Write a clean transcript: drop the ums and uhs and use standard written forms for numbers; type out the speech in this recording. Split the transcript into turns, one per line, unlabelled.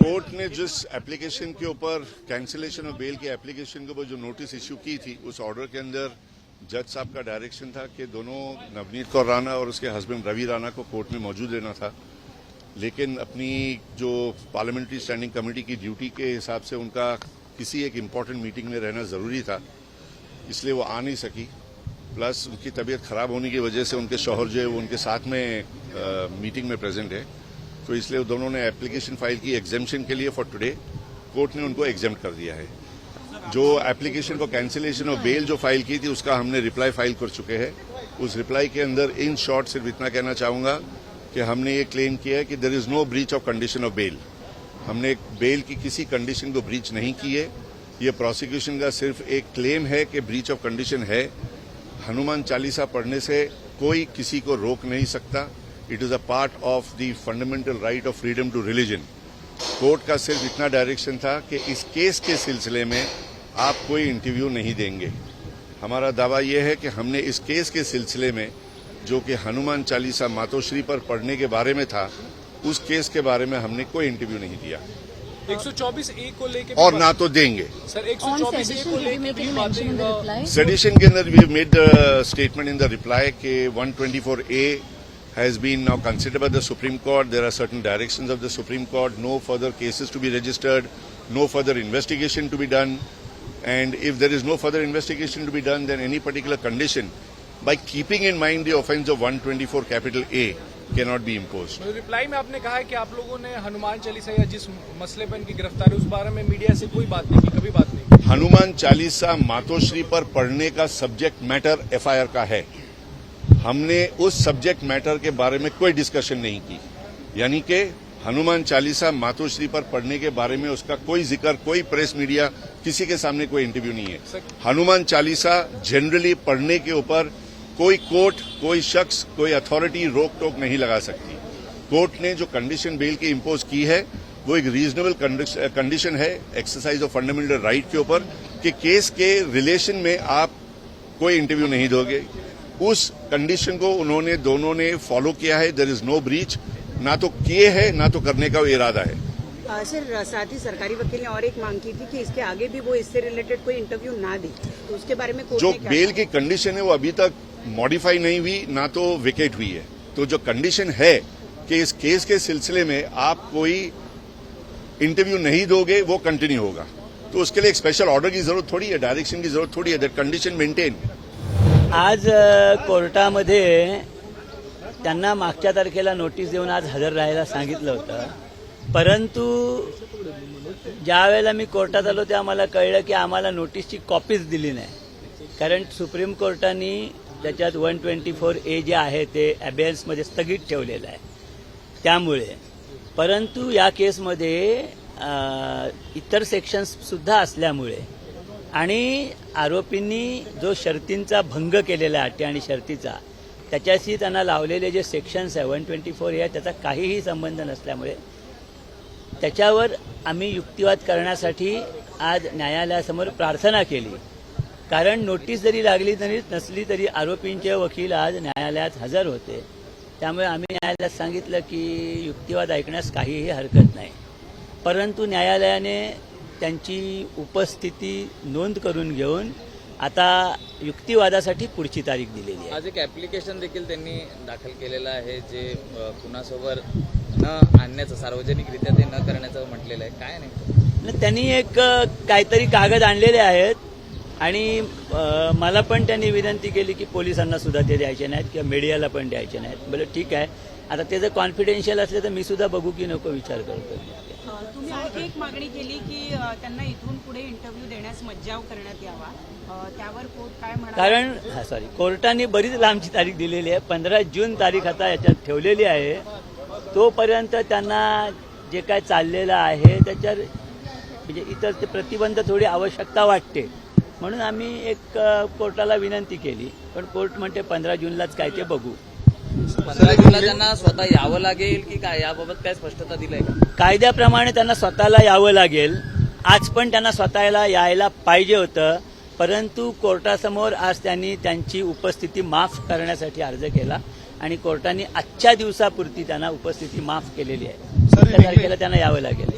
Court ने जिस application के ऊपर कैंसिलेशन ऑफ बेल की एप्लीकेशन के ऊपर जो नोटिस इश्यू की थी, उस ऑर्डर के अंदर जज साहब का डायरेक्शन था कि दोनों नवनीत कौर राणा और उसके हस्बैंड रवि राणा को कोर्ट में मौजूद रहना था। लेकिन अपनी जो पार्लियामेंट्री स्टैंडिंग कमेटी की ड्यूटी के हिसाब से उनका किसी एक इम्पॉर्टेंट मीटिंग में रहना जरूरी था, इसलिए वो आ नहीं सकी। प्लस उनकी तबीयत खराब होने की वजह से उनके शौहर जो है वो उनके साथ में मीटिंग में प्रेजेंट है, तो इसलिए दोनों ने एप्लीकेशन फाइल की एग्जेम्पशन के लिए फॉर टुडे कोर्ट ने उनको एग्जेम्प्ट कर दिया है। जो एप्लीकेशन को कैंसिलेशन ऑफ बेल जो फाइल की थी उसका हमने रिप्लाई फाइल कर चुके हैं। उस रिप्लाई के अंदर इन शॉर्ट सिर्फ इतना कहना चाहूंगा कि हमने ये क्लेम किया है कि there is no breach of condition of bail. हमने बेल की किसी कंडीशन को ब्रीच नहीं की है। ये प्रोसिक्यूशन का सिर्फ एक क्लेम है कि ब्रीच ऑफ कंडीशन है। हनुमान चालीसा पढ़ने से कोई किसी को रोक नहीं सकता। It is a part of the fundamental right of freedom to religion. Court का सिर्फ इतना डायरेक्शन था कि इस केस के सिलसिले में आप कोई इंटरव्यू नहीं देंगे। हमारा दावा यह है कि हमने इस केस के सिलसिले में जो कि हनुमान चालीसा मातोश्री पर पढ़ने के बारे में था, उस केस के बारे में हमने कोई इंटरव्यू नहीं दिया
124A को लेके
और ना तो देंगे।
सर 124A को लेके भी बातें
सेडिशन के अंदर we made statement in the reply कि 124A has been now considered by the Supreme Court. There are certain directions of the Supreme Court, no further cases to be registered, no further investigation to be done. And if there is no further investigation to be done, then any particular condition, by keeping in mind the offence of 124A, cannot be imposed.
Reply में आपने कहा है कि आप लोगों ने हनुमान चालीसा या जिस मसले पर इनकी गिरफ्तारी उस बारे में मीडिया से कोई बात नहीं की, कभी बात नहीं की।
हनुमान चालीसा मातोश्री पर पढ़ने का सब्जेक्ट मैटर FIR का है। हमने उस सब्जेक्ट मैटर के बारे में कोई डिस्कशन नहीं की, यानी कि हनुमान चालीसा मातोश्री पर पढ़ने के बारे में उसका कोई जिक्र, कोई प्रेस मीडिया, किसी के सामने कोई इंटरव्यू नहीं है। हनुमान चालीसा जनरली पढ़ने के ऊपर कोई कोर्ट, कोई शख्स, कोई अथॉरिटी रोक टोक नहीं लगा सकती। कोर्ट ने जो कंडीशन बेल की इम्पोज की है वो एक रीजनेबल कंडीशन है एक्सरसाइज ऑफ फंडामेंटल राइट के ऊपर कि केस के रिलेशन में आप कोई इंटरव्यू नहीं दोगे। उस कंडीशन को उन्होंने दोनों ने फॉलो किया है। देयर इज नो ब्रीच, ना तो किए है ना तो करने का इरादा है।
सर साथ ही सरकारी वकील ने और एक मांग की थी कि इसके आगे भी वो इससे रिलेटेड कोई इंटरव्यू ना दे, तो उसके बारे में कोर्ट
जो
ने क्या
बेल की कंडीशन है वो अभी तक मॉडिफाई नहीं हुई, ना तो विकेट हुई है। तो जो कंडीशन है कि इस केस के सिलसिले में आप कोई इंटरव्यू नहीं दोगे वो कंटिन्यू होगा, तो उसके लिए एक स्पेशल ऑर्डर की जरूरत थोड़ी है, डायरेक्शन की जरूरत थोड़ी है। That condition maintain.
आज कोर्टामध्ये त्यांना मागच्या तारखेला नोटीस देऊन आज हजर राहायला सांगितलं होतं, परंतु ज्या वेळेला मी कोर्टात आलो तेव्हा मला कळलं की आम्हाला नोटीसची कॉपीच दिली नाही, कारण सुप्रीम कोर्टाने त्याच्यात 124A जे आहे ते अबेयन्समध्ये स्थगित ठेवलेलं आहे त्यामुळे। परंतु या केसमध्ये इतर सेक्शन्स सुद्धा असल्यामुळे आणि आरोपींनी जो शर्तींचा भंग केलेला आहे, अटी आणि शर्तीचा, त्याच्याशी त्यांना लावलेले जे सेक्शन्स आहे 124A त्याचा काहीही संबंध नसल्यामुळे त्याच्यावर आम्ही युक्तिवाद करण्यासाठी आज न्यायालयासमोर प्रार्थना केली। कारण नोटीस जरी लागली तरी नसली तरी आरोपींचे वकील आज न्यायालयात हजर होते, त्यामुळे आम्ही न्यायालयात सांगितलं की युक्तिवाद ऐकण्यास काहीही हरकत नाही। परंतु न्यायालयाने त्यांची उपस्थिती नोंद करून घेऊन आता युक्तिवादासाठी पुढची तारीख दिलेली आहे।
आज एक ऍप्लिकेशन देखील त्यांनी दाखल केलेलं आहे जे कुणासोबत न आणण्याचं, सार्वजनिकरित्या ते न करण्याचं म्हटलेलं आहे। काय नाही,
त्यांनी एक काहीतरी कागद आणलेले आहेत आणि मला पण त्यांनी विनंती केली की पोलिसांना सुद्धा ते द्यायचे नाहीत किंवा मीडियाला पण द्यायचे नाहीत। बोले ठीक आहे, आता ते जर कॉन्फिडेन्शियल असले तर मी सुद्धा बघू की नको विचार करतो।
तुम्ही आणखी एक मागणी केली की त्यांना इथून पुढे इंटरव्ह्यू देण्यास मज्जाव करण्यात यावा, त्यावर कोर्ट काय म्हणाला?
कारण कोर्टाने बरीच लांबची तारीख दिलेली आहे, 15 जून तारीख आता याच्यात ठेवलेली आहे। तोपर्यंत त्यांना जे काय चाललेलं आहे त्याच्यावर म्हणजे इतर ते प्रतिबंध थोडी आवश्यकता वाटते, म्हणून आम्ही एक कोर्टाला विनंती केली, पण कोर्ट म्हणते 15 जूनलाच काय ते बघू।
15 जूनला त्यांना स्वतः यावं लागेल की काय, याबाबत काय स्पष्टता दिली आहे का?
कायद्याप्रमाणे त्यांना स्वतःला यावं लागेल। आज पण त्यांना स्वतःला यायला पाहिजे होतं, परंतु कोर्टासमोर आज त्यांनी त्यांची उपस्थिती माफ करण्यासाठी अर्ज केला आणि कोर्टाने आजच्या दिवसापुरती त्यांना उपस्थिती माफ केलेली आहे. 7 तारखेला त्यांना यावं लागेल.